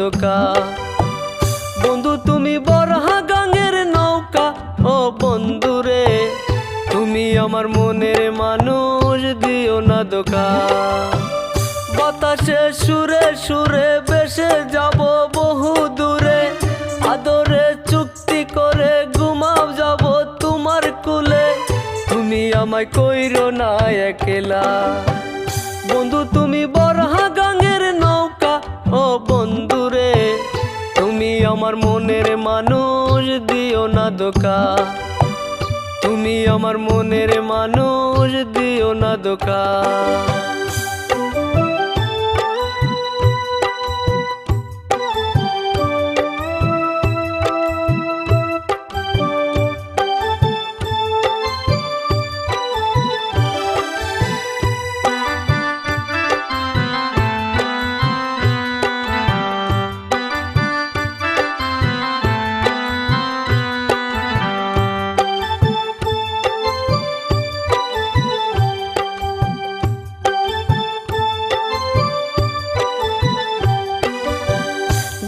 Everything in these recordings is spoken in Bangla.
ধোকা। বন্ধু তুমি বরহা গাঙের নৌকা, ও বন্ধুরে তুমি আমার মনের মানুষ, দিও না ধোকা। বাতাসে সুরে সুরে ভেসে যাব বহু দূরে, আদরে চুক্তি করে ঘুমাও যাব তোমার কুলে, তুমি আমায় কইরো না একলা। বন্ধু তুমি বরহা গাঙের নৌকা, ও বন্ধুরে তুমি আমার মনের মানুষ, দিও না ধোকা। তুমি আমার মনের মানুষ, দিও না ধোকা।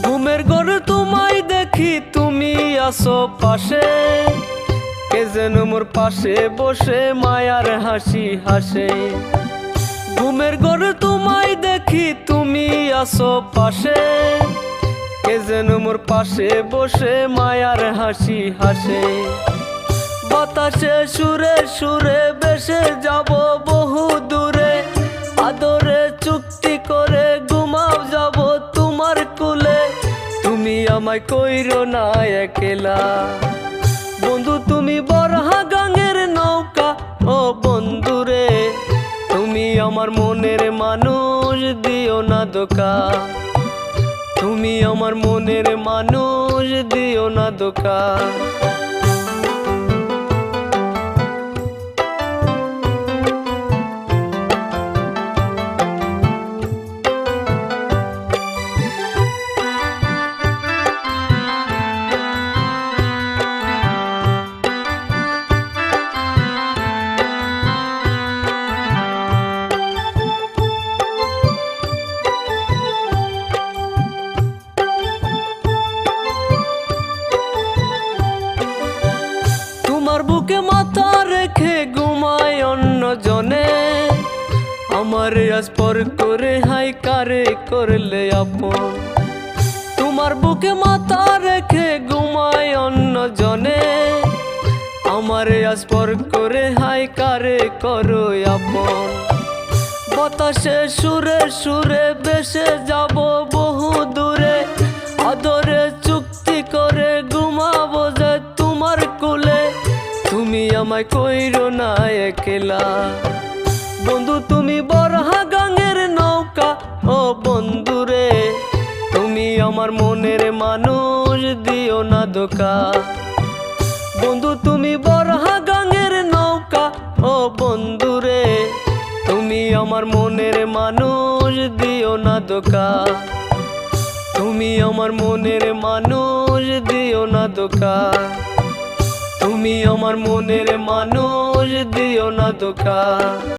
ঘুমের ঘরে তোমায় দেখি তুমি আসো পাশে, কে যেন মোর পাশে বসে মায়ার হাসি হাসে। ঘুমের ঘরে তোমায় দেখি তুমি আসো পাশে, কে যেন মোর পাশে বসে মায়ার হাসি হাসে। বাতাসে সুরে সুরে ভেসে যাব বহু দূরে, আদরে চুক্তি করে ঘুমাও যাব তোমার কুলে, তুমি আমায় কইরো না একলা। বন্ধু তুমি বরহা গাঙের নৌকা, ও বন্ধুরে তুমি আমার মনের মানুষ, দিও না ধোকা। তুমি আমার মনের মানুষ, দিও না ধোকা। তোমার বুকে মাথা রেখে ঘুমায় অন্য জনে, আমার আজ পর করে হাই কারে করলে আপন। তোমার বুকে মাথা রেখে ঘুমায় অন্য জনে, আমার আজ পর করে হাই কারে করো আপন। বাতাসে সুরে সুরে ভেসে যাব বহু দূরে, আদরে চুক্তি করে ঘুমাবো যে তোমার কুলে, তুমি আমায় কইরো না একলা। বন্ধু তুমি বরহা গাঙের নৌকা, ও বন্ধুরে তুমি আমার মনের মানুষ, দিও না ধোকা। বন্ধু তুমি বরহা গাঙের নৌকা, ও বন্ধুরে তুমি আমার মনের মানুষ, দিও না ধোকা। তুমি আমার মনের মানুষ, দিও না ধোকা। তুমি আমার মনের মানুষ, দিও না ধোকা।